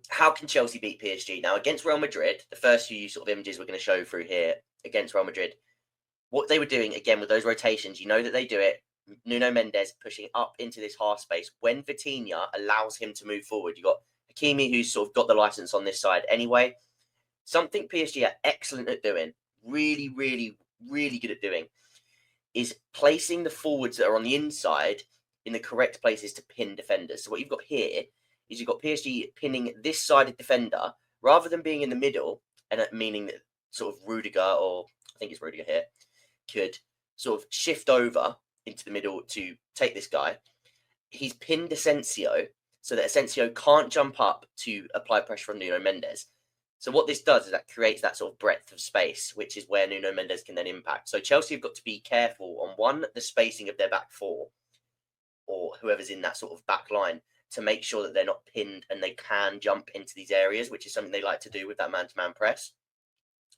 how can Chelsea beat PSG? Now, against Real Madrid, the first few sort of images we're going to show through here against Real Madrid, what they were doing, again, with those rotations, you know that they do it. Nuno Mendes pushing up into this half space. When Vitinha allows him to move forward, you've got Hakimi, who's sort of got the license on this side anyway. Something PSG are excellent at doing, really, really, really good at doing, is placing the forwards that are on the inside in the correct places to pin defenders. So what you've got here is you've got PSG pinning this sided defender rather than being in the middle, and meaning that sort of Rudiger, or I think it's Rudiger here, could sort of shift over into the middle to take this guy. He's pinned Asensio so that Asensio can't jump up to apply pressure on Nuno Mendes. So what this does is that creates that sort of breadth of space, which is where Nuno Mendes can then impact. So Chelsea have got to be careful on, one, the spacing of their back four, or whoever's in that sort of back line, to make sure that they're not pinned and they can jump into these areas, which is something they like to do with that man-to-man press.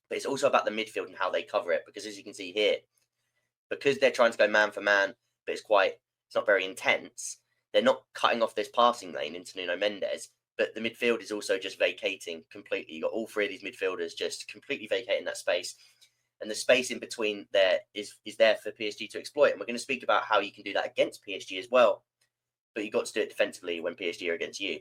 But it's also about the midfield and how they cover it, because as you can see here, because they're trying to go man for man, but it's not very intense, they're not cutting off this passing lane into Nuno Mendes, but the midfield is also just vacating completely. You've got all three of these midfielders just completely vacating that space. And the space in between there is there for PSG to exploit. And we're going to speak about how you can do that against PSG as well. But you've got to do it defensively when PSG are against you.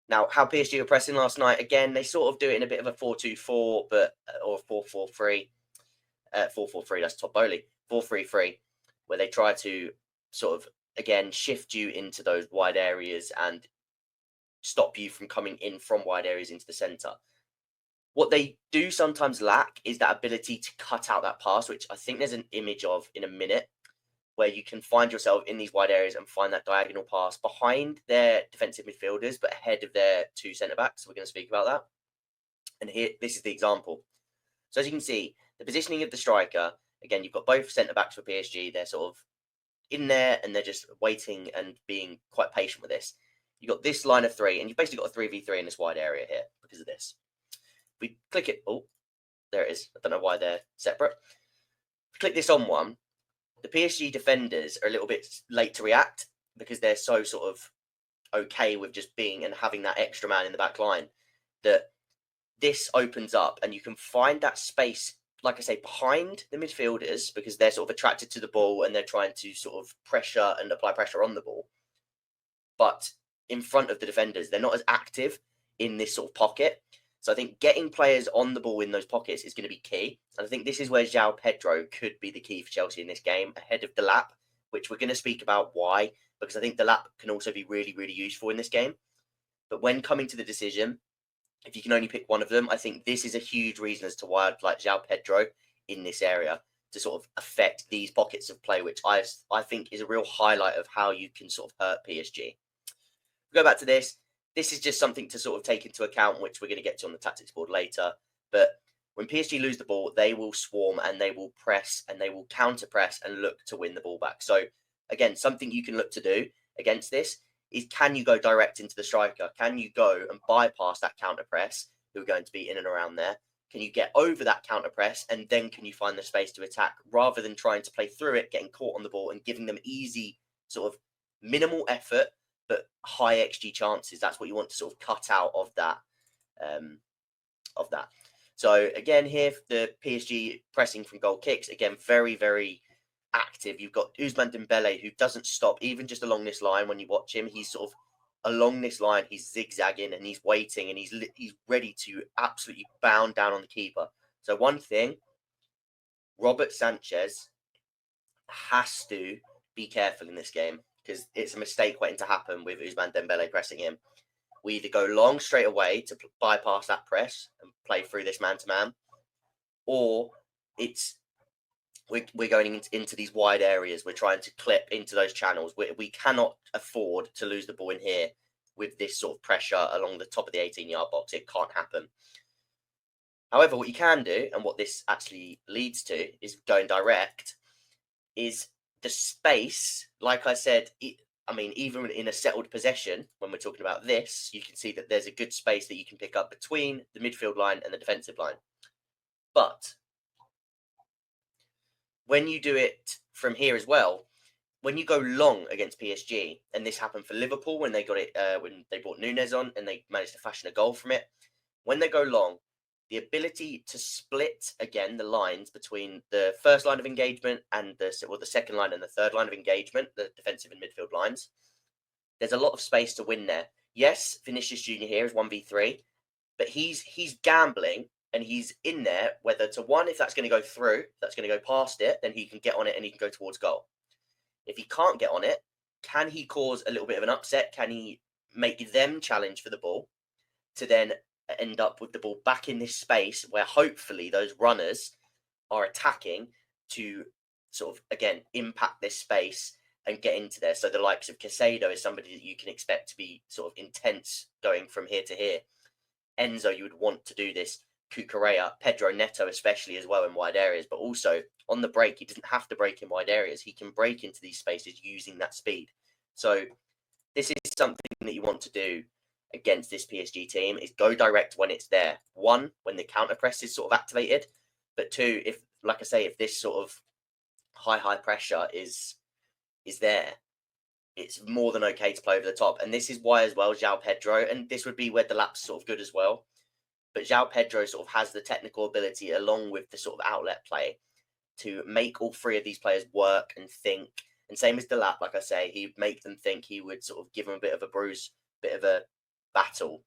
Now, how PSG were pressing last night, again, they sort of do it in a bit of a 4-2-4, but or 4-4-3. 4-4-3, that's Todd Bowley. 4-3-3, where they try to sort of, again, shift you into those wide areas and stop you from coming in from wide areas into the centre. What they do sometimes lack is that ability to cut out that pass, which I think there's an image of in a minute, where you can find yourself in these wide areas and find that diagonal pass behind their defensive midfielders, but ahead of their two centre-backs. So we're going to speak about that. And here, this is the example. So as you can see, the positioning of the striker, again, you've got both centre-backs for PSG. They're sort of in there and they're just waiting and being quite patient with this. You've got this line of three, and you've basically got a 3v3 in this wide area here because of this. If we click it, oh, there it is. I don't know why they're separate. Click this on one. The PSG defenders are a little bit late to react because they're so sort of okay with just being and having that extra man in the back line that this opens up and you can find that space, like I say, behind the midfielders because they're sort of attracted to the ball and they're trying to sort of pressure and apply pressure on the ball. But in front of the defenders, they're not as active in this sort of pocket. So I think getting players on the ball in those pockets is going to be key. And I think this is where João Pedro could be the key for Chelsea in this game, ahead of Delap, which we're going to speak about why, because I think Delap can also be really, really useful in this game. But when coming to the decision, if you can only pick one of them, I think this is a huge reason as to why I'd like João Pedro in this area to sort of affect these pockets of play, which I think is a real highlight of how you can sort of hurt PSG. Go back to this. This is just something to sort of take into account, which we're going to get to on the tactics board later. But when PSG lose the ball, they will swarm and they will press and they will counter press and look to win the ball back. So again, something you can look to do against this is, can you go direct into the striker? Can you go and bypass that counter press who are going to be in and around there? Can you get over that counter press and then can you find the space to attack rather than trying to play through it, getting caught on the ball and giving them easy sort of minimal effort but high XG chances? That's what you want to sort of cut out of that. So again, here the PSG pressing from goal kicks, again, very, very active. You've got Ousmane Dembele, who doesn't stop even just along this line. When you watch him, he's sort of along this line, he's zigzagging and he's waiting and he's ready to absolutely bound down on the keeper. So one thing, Robert Sanchez has to be careful in this game, because it's a mistake waiting to happen with Ousmane Dembele pressing him. We either go long straight away to bypass that press and play through this man-to-man, or we're going into these wide areas. We're trying to clip into those channels. We cannot afford to lose the ball in here with this sort of pressure along the top of the 18-yard box. It can't happen. However, what you can do, and what this actually leads to, is going direct, is the space, like I said, even in a settled possession, when we're talking about this, you can see that there's a good space that you can pick up between the midfield line and the defensive line. But when you do it from here as well, when you go long against PSG, and this happened for Liverpool when they got it, when they brought Nunez on and they managed to fashion a goal from it. When they go long, the ability to split again the lines between the first line of engagement and the second line and the third line of engagement, the defensive and midfield lines, there's a lot of space to win there. Yes, Vinicius Junior here is 1v3, but he's gambling and he's in there whether to one, if that's going to go through, if that's going to go past it, then he can get on it and he can go towards goal. If he can't get on it, can he cause a little bit of an upset? Can he make them challenge for the ball to then end up with the ball back in this space where hopefully those runners are attacking to sort of, again, impact this space and get into there. So the likes of Casado is somebody that you can expect to be sort of intense going from here to here. Enzo, you would want to do this. Cucurella, Pedro Neto especially as well in wide areas, but also on the break, he doesn't have to break in wide areas. He can break into these spaces using that speed. So this is something that you want to do against this PSG team, is go direct when it's there. One, when the counter press is sort of activated, but two, if, like I say, if this sort of high pressure is there, it's more than okay to play over the top. And this is why as well, João Pedro, and this would be where the lap's sort of good as well, but João Pedro sort of has the technical ability along with the sort of outlet play to make all three of these players work and think. And same as Delap, like I say, he'd make them think, he would sort of give them a bit of a bruise, bit of a battle.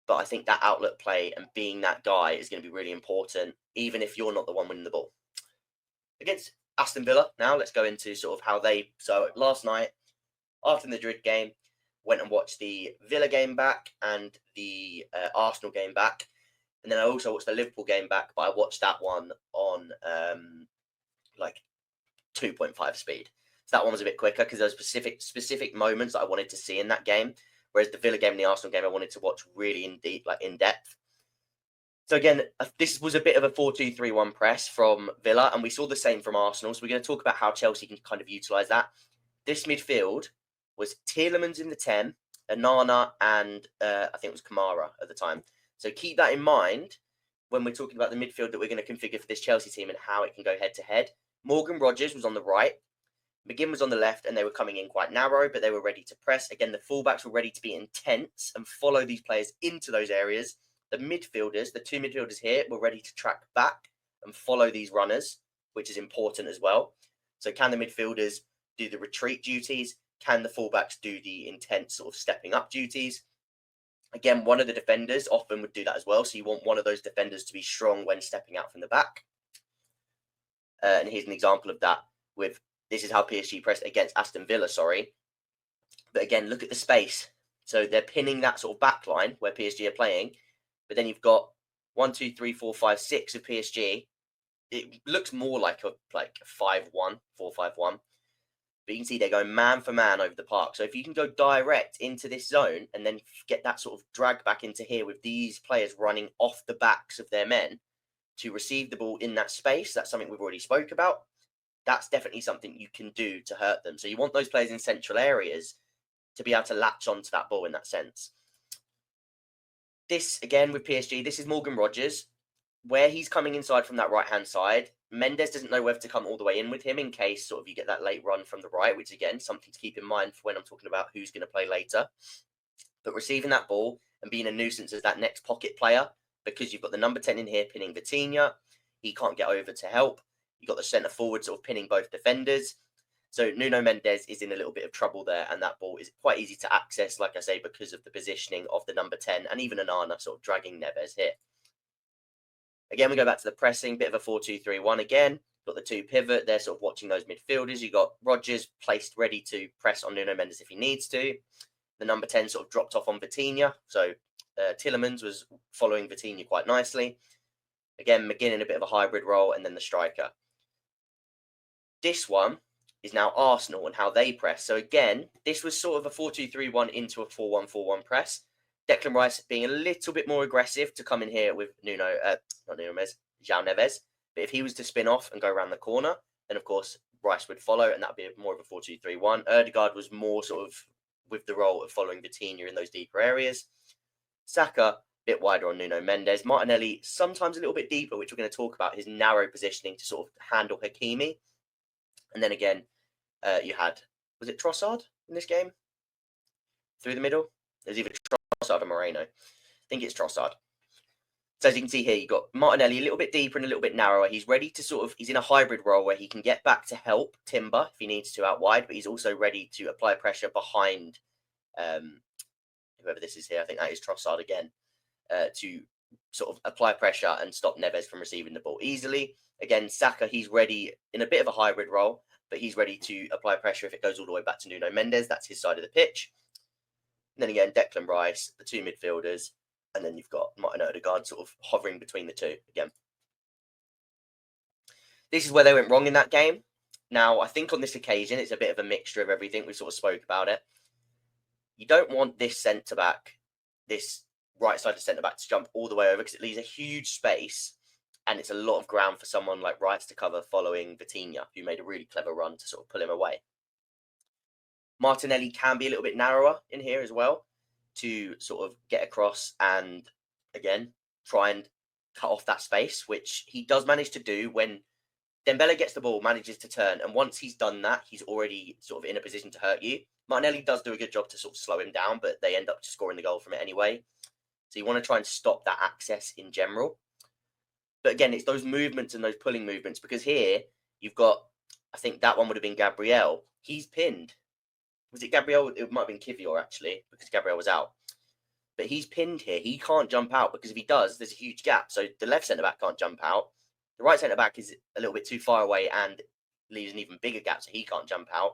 But I think that outlet play and being that guy is going to be really important, even if you're not the one winning the ball. Against Aston Villa, now let's go into sort of how they... So last night, after the Madrid game, went and watched the Villa game back and the Arsenal game back. And then I also watched the Liverpool game back, but I watched that one on like 2.5 speed. So that one was a bit quicker because there were specific moments that I wanted to see in that game. Whereas the Villa game and the Arsenal game, I wanted to watch really in depth. So again, this was a bit of a 4-2-3-1 press from Villa, and we saw the same from Arsenal. So we're going to talk about how Chelsea can kind of utilise that. This midfield was Tielemans in the 10, Onana, and I think it was Kamara at the time. So keep that in mind when we're talking about the midfield that we're going to configure for this Chelsea team and how it can go head-to-head. Morgan Rogers was on the right, McGinn was on the left, and they were coming in quite narrow, but they were ready to press. Again, the fullbacks were ready to be intense and follow these players into those areas. The midfielders, the two midfielders here, were ready to track back and follow these runners, which is important as well. So can the midfielders do the retreat duties? Can the fullbacks do the intense sort of stepping up duties? Again, one of the defenders often would do that as well. So you want one of those defenders to be strong when stepping out from the back. And here's an example of that with, this is how PSG pressed against Aston Villa, But again, look at the space. So they're pinning that sort of back line where PSG are playing. But then you've got 1, 2, 3, 4, 5, 6 of PSG. It looks more like a 5-1, 4-5-1. But you can see they're going man for man over the park. So if you can go direct into this zone and then get that sort of drag back into here with these players running off the backs of their men to receive the ball in that space, that's something we've already spoke about. That's definitely something you can do to hurt them. So you want those players in central areas to be able to latch onto that ball in that sense. This, again, with PSG, this is Morgan Rogers. Where he's coming inside from that right-hand side, Mendes doesn't know whether to come all the way in with him in case sort of you get that late run from the right, which, again, something to keep in mind for when I'm talking about who's going to play later. But receiving that ball and being a nuisance as that next pocket player, because you've got the number 10 in here pinning Vitinha, he can't get over to help. You've got the centre forward sort of pinning both defenders. So Nuno Mendes is in a little bit of trouble there, and that ball is quite easy to access, like I say, because of the positioning of the number 10 and even Onana sort of dragging Neves here. Again, we go back to the pressing, bit of a 4-2-3-1 again. Got the two pivot, they're sort of watching those midfielders. You've got Rogers placed ready to press on Nuno Mendes if he needs to. The number 10 sort of dropped off on Vitinha, so Tielemans was following Vitinha quite nicely. Again, McGinn in a bit of a hybrid role, and then the striker. This one is now Arsenal and how they press. So again, this was sort of a 4-2-3-1 into a 4-1-4-1 press. Declan Rice being a little bit more aggressive to come in here with João Neves. But if he was to spin off and go around the corner, then of course Rice would follow, and that would be more of a 4-2-3-1. Ødegaard was more sort of with the role of following Vitinha in those deeper areas. Saka, a bit wider on Nuno Mendes. Martinelli, sometimes a little bit deeper, which we're going to talk about, his narrow positioning to sort of handle Hakimi. And then again, you had, was it Trossard in this game? Through the middle? There's either Trossard or Moreno. I think it's Trossard. So as you can see here, you've got Martinelli a little bit deeper and a little bit narrower. He's ready to he's in a hybrid role where he can get back to help Timber if he needs to out wide, but he's also ready to apply pressure behind whoever this is here. I think that is Trossard again, to sort of apply pressure and stop Neves from receiving the ball easily. Again, Saka, he's ready in a bit of a hybrid role, but he's ready to apply pressure if it goes all the way back to Nuno Mendes. That's his side of the pitch. And then again, Declan Rice, the two midfielders, and then you've got Martin Odegaard sort of hovering between the two again. This is where they went wrong in that game. Now, I think on this occasion, it's a bit of a mixture of everything. We sort of spoke about it. You don't want this centre-back, this right-sided centre-back to jump all the way over because it leaves a huge space and it's a lot of ground for someone like Rice to cover following Vitinha, who made a really clever run to sort of pull him away. Martinelli can be a little bit narrower in here as well to sort of get across and, again, try and cut off that space, which he does manage to do when Dembele gets the ball, manages to turn, and once he's done that, he's already sort of in a position to hurt you. Martinelli does do a good job to sort of slow him down, but they end up scoring the goal from it anyway. So you want to try and stop that access in general. But again, it's those movements and those pulling movements, because here you've got, I think that one would have been Gabriel. He's pinned. Was it Gabriel? It might have been Kivior, actually, because Gabriel was out. But he's pinned here. He can't jump out because if he does, there's a huge gap. So the left centre-back can't jump out. The right centre-back is a little bit too far away and leaves an even bigger gap, so he can't jump out.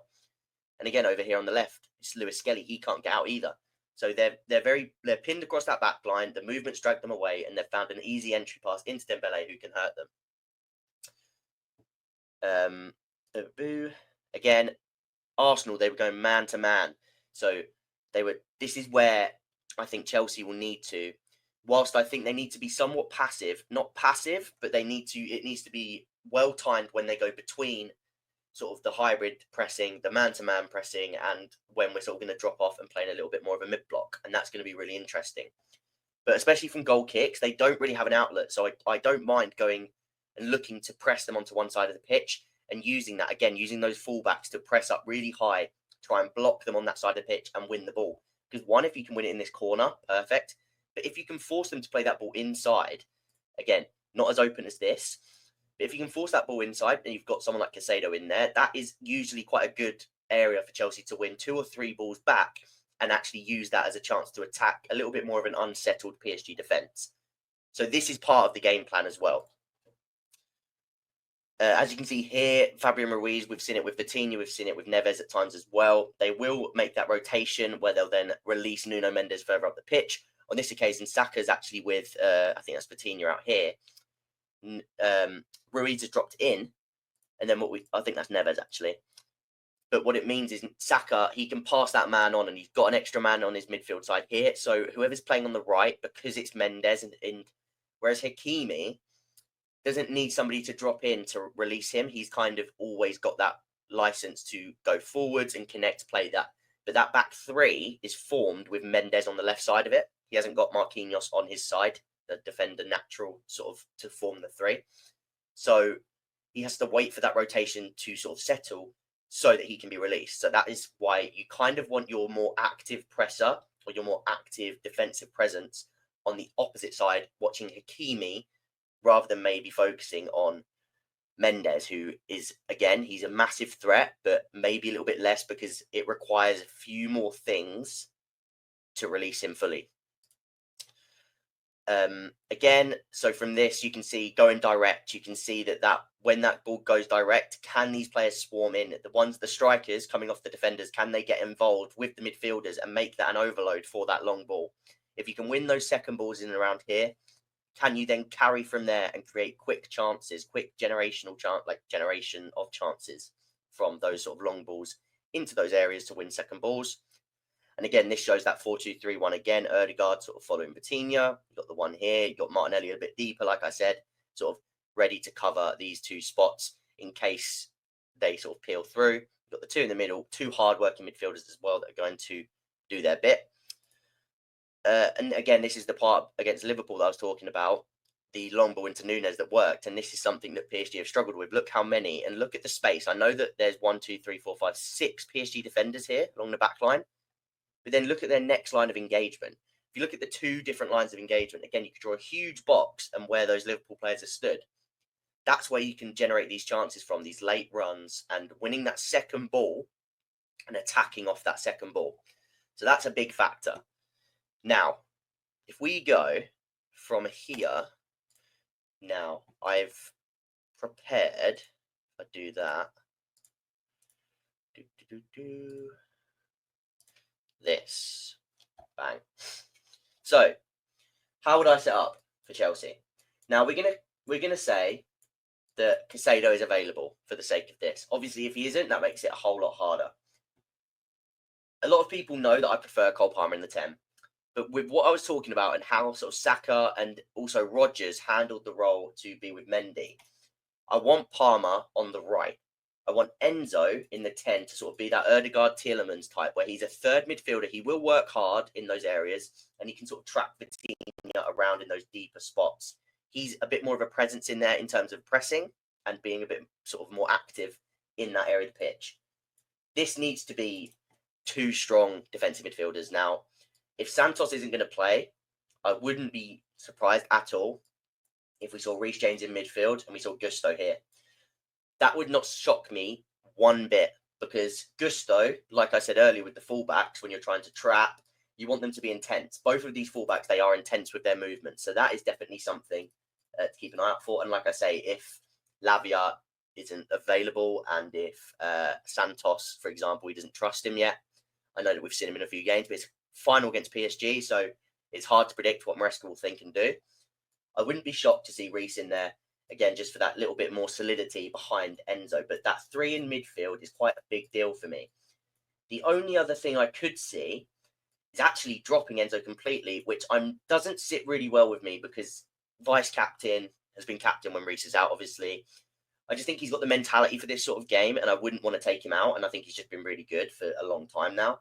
And again, over here on the left, it's Lewis Skelly. He can't get out either. So they're pinned across that back line. The movements drag them away, and they've found an easy entry pass into Dembele who can hurt them. Again, Arsenal, they were going man to man. So this is where I think Chelsea will need to, whilst I think they need to be somewhat passive, not passive, but it needs to be well timed when they go between sort of the hybrid pressing, the man-to-man pressing, and when we're sort of going to drop off and playing a little bit more of a mid-block. And that's going to be really interesting. But especially from goal kicks, they don't really have an outlet. So I don't mind going and looking to press them onto one side of the pitch and using that, again, using those fullbacks to press up really high, try and block them on that side of the pitch and win the ball. Because one, if you can win it in this corner, perfect. But if you can force them to play that ball inside, again, not as open as this, but if you can force that ball inside and you've got someone like Caicedo in there, that is usually quite a good area for Chelsea to win 2 or 3 balls back and actually use that as a chance to attack a little bit more of an unsettled PSG defence. So this is part of the game plan as well. As you can see here, Fabian Ruiz, we've seen it with Vitinha, we've seen it with Neves at times as well. They will make that rotation where they'll then release Nuno Mendes further up the pitch. On this occasion, Saka's actually with, I think that's Vitinha out here. Ruiz has dropped in, and then I think that's Neves actually. But what it means is Saka, he can pass that man on, and he's got an extra man on his midfield side here. So whoever's playing on the right, because it's Mendes, and whereas Hakimi doesn't need somebody to drop in to release him. He's kind of always got that license to go forwards and connect, play that. But that back three is formed with Mendes on the left side of it. He hasn't got Marquinhos on his side, the defender natural sort of to form the three. So he has to wait for that rotation to sort of settle so that he can be released. So that is why you kind of want your more active presser or your more active defensive presence on the opposite side, watching Hakimi, rather than maybe focusing on Mendes, who is, again, he's a massive threat, but maybe a little bit less because it requires a few more things to release him fully. Again, so from this, you can see going direct, you can see that when that ball goes direct, can these players swarm in? The strikers coming off the defenders, can they get involved with the midfielders and make that an overload for that long ball? If you can win those second balls in and around here, can you then carry from there and create quick chances, quick generation of chances from those sort of long balls into those areas to win second balls? And again, this shows that 4-2-3-1 again. Odegaard sort of following Vitinha. You've got the one here. You've got Martinelli a bit deeper, like I said, sort of ready to cover these 2 spots in case they sort of peel through. You've got the 2 in the middle, 2 hard-working midfielders as well that are going to do their bit. And again, this is the part against Liverpool that I was talking about. the long ball into Nunes that worked, and this is something that PSG have struggled with. Look how many, and look at the space. I know that there's 1, 2, 3, 4, 5, 6 PSG defenders here along the back line, but then look at their next line of engagement. If you look at the 2 different lines of engagement, again, you could draw a huge box and where those Liverpool players are stood. That's where you can generate these chances from, these late runs, and winning that second ball and attacking off that second ball. So that's a big factor. Now, if we go from here, now I've prepared, if I do that, this, bang. So, how would I set up for Chelsea? Now we're gonna say that Caicedo is available for the sake of this. Obviously, if he isn't, that makes it a whole lot harder. A lot of people know that I prefer Cole Palmer in the 10, but with what I was talking about and how sort of Saka and also Rodgers handled the role to be with Mendy, I want Palmer on the right. I want Enzo in the 10 to sort of be that Odegaard Tielemans type, where he's a third midfielder. He will work hard in those areas, and he can sort of track the team around in those deeper spots. He's a bit more of a presence in there in terms of pressing and being a bit sort of more active in that area of the pitch. This needs to be 2 strong defensive midfielders. Now, if Santos isn't going to play, I wouldn't be surprised at all if we saw Reece James in midfield and we saw Gusto here. That would not shock me one bit, because Gusto, like I said earlier with the fullbacks, when you're trying to trap, you want them to be intense. Both of these fullbacks, they are intense with their movement. So that is definitely something to keep an eye out for. And like I say, if Lavia isn't available and if Santos, for example, he doesn't trust him yet, I know that we've seen him in a few games, but it's final against PSG, so it's hard to predict what Maresca will think and do. I wouldn't be shocked to see Reece in there, again, just for that little bit more solidity behind Enzo. But that 3 in midfield is quite a big deal for me. The only other thing I could see is actually dropping Enzo completely, which doesn't sit really well with me, because vice-captain has been captain when Reece is out, obviously. I just think he's got the mentality for this sort of game, and I wouldn't want to take him out, and I think he's just been really good for a long time now.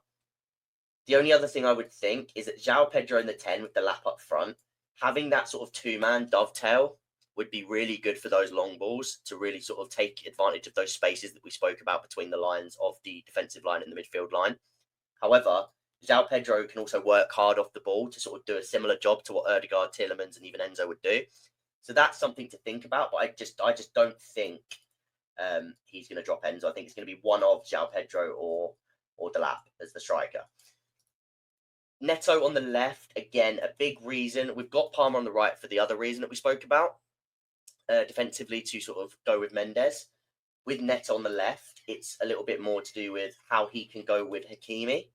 The only other thing I would think is that João Pedro in the 10 with the lap up front, having that sort of 2-man dovetail would be really good for those long balls to really sort of take advantage of those spaces that we spoke about between the lines of the defensive line and the midfield line. However, João Pedro can also work hard off the ball to sort of do a similar job to what Odegaard, Tielemans, and even Enzo would do. So that's something to think about, but I just don't think he's going to drop Enzo. I think it's going to be one of João Pedro or Delap as the striker. Neto on the left, again, a big reason. We've got Palmer on the right for the other reason that we spoke about, defensively, to sort of go with Mendes. With Neto on the left, it's a little bit more to do with how he can go with Hakimi.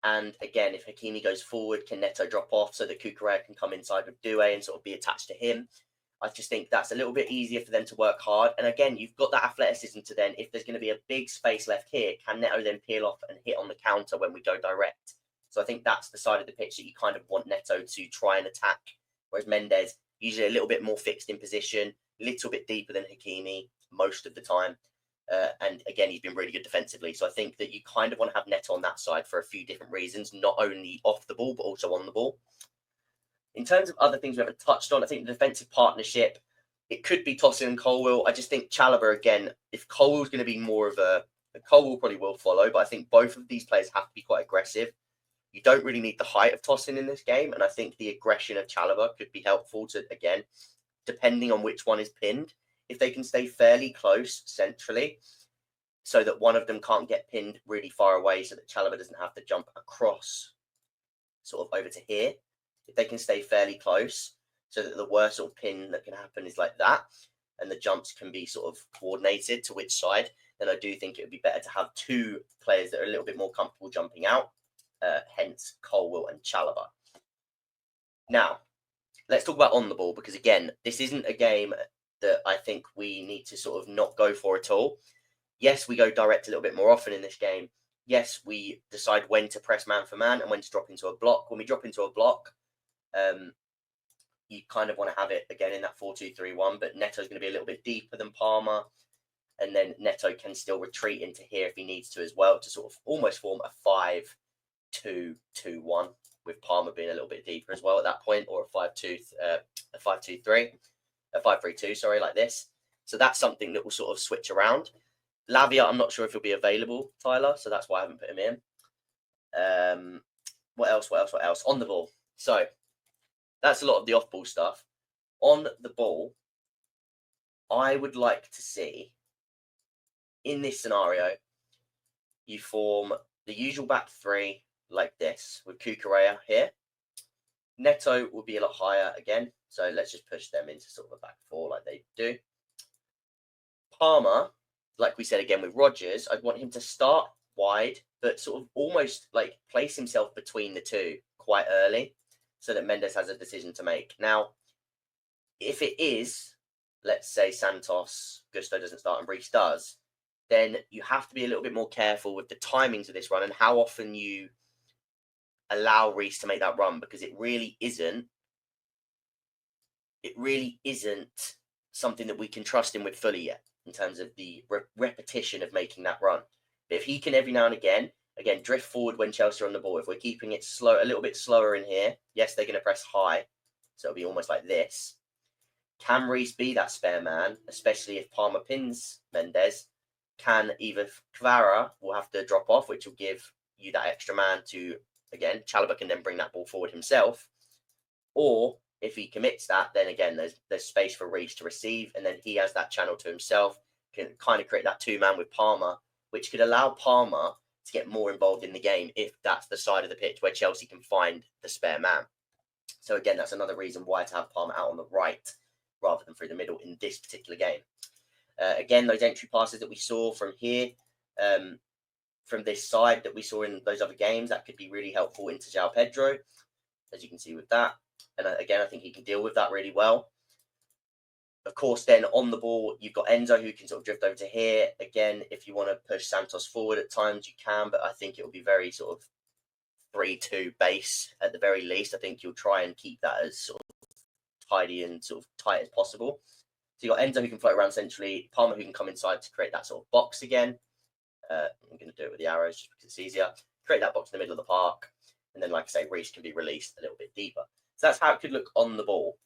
And again, if Hakimi goes forward, can Neto drop off so that Cucurella can come inside with Doué and sort of be attached to him? I just think that's a little bit easier for them to work hard. And again, you've got that athleticism to then, if there's going to be a big space left here, can Neto then peel off and hit on the counter when we go direct? So I think that's the side of the pitch that you kind of want Neto to try and attack. Whereas Mendes, usually a little bit more fixed in position, a little bit deeper than Hakimi most of the time. And again, he's been really good defensively. So I think that you kind of want to have Neto on that side for a few different reasons, not only off the ball, but also on the ball. In terms of other things we haven't touched on, I think the defensive partnership, it could be Tosin and Colwill. I just think Chalobah, again, if Colwill's going to be more of Colwill probably will follow, but I think both of these players have to be quite aggressive. You don't really need the height of Tosin in this game, and I think the aggression of Chalobah could be helpful to, again, depending on which one is pinned. If they can stay fairly close centrally so that one of them can't get pinned really far away so that Chalobah doesn't have to jump across sort of over to here. If they can stay fairly close so that the worst sort of pin that can happen is like that and the jumps can be sort of coordinated to which side, then I do think it would be better to have 2 players that are a little bit more comfortable jumping out, hence Colwill and Chalobah. Now, let's talk about on the ball, because again, this isn't a game that I think we need to sort of not go for at all. Yes, we go direct a little bit more often in this game. Yes, we decide when to press man for man and when to drop into a block. When we drop into a block, you kind of want to have it again in that 4-2-3-1, but Neto's going to be a little bit deeper than Palmer. And then Neto can still retreat into here if he needs to as well, to sort of almost form a 5-2-2-1 with Palmer being a little bit deeper as well at that point, or a 5-2-3, a 5-3-2, sorry, like this. So that's something that will sort of switch around. Lavia, I'm not sure if he'll be available, Tyler, so that's why I haven't put him in. What else? On the ball. So that's a lot of the off-ball stuff. On the ball, I would like to see, in this scenario, you form the usual back three like this, with Cucurella here. Neto will be a lot higher again, so let's just push them into sort of a back four like they do. Palmer, like we said again with Rodgers, I'd want him to start wide, but sort of almost like place himself between the two quite early, so that Mendes has a decision to make. Now, if it is, let's say Santos, Gusto doesn't start and Reece does, then you have to be a little bit more careful with the timings of this run and how often you allow Reece to make that run, because it really isn't something that we can trust him with fully yet in terms of the repetition of making that run. But if he can every now and again drift forward when Chelsea are on the ball, if we're keeping it slow, a little bit slower in here, yes, they're going to press high, so it'll be almost like this. Can Reece be that spare man, especially if Palmer pins Mendes? Can either Kvara will have to drop off, which will give you that extra man to, again, Chalobah can then bring that ball forward himself. Or if he commits that, then again, there's space for Reece to receive, and then he has that channel to himself, can kind of create that two-man with Palmer, which could allow Palmer to get more involved in the game if that's the side of the pitch where Chelsea can find the spare man. So again, that's another reason why to have Palmer out on the right rather than through the middle in this particular game. Again, those entry passes that we saw from here, from this side that we saw in those other games, that could be really helpful into João Pedro, as you can see with that. And again, I think he can deal with that really well. Of course, then on the ball, you've got Enzo who can sort of drift over to here. Again, if you want to push Santos forward at times, you can, but I think it will be very sort of 3-2 base at the very least. I think you'll try and keep that as sort of tidy and sort of tight as possible. So you've got Enzo who can float around centrally, Palmer who can come inside to create that sort of box again. I'm going to do it with the arrows just because it's easier. Create that box in the middle of the park. And then, like I say, Reece can be released a little bit deeper. So that's how it could look on the ball.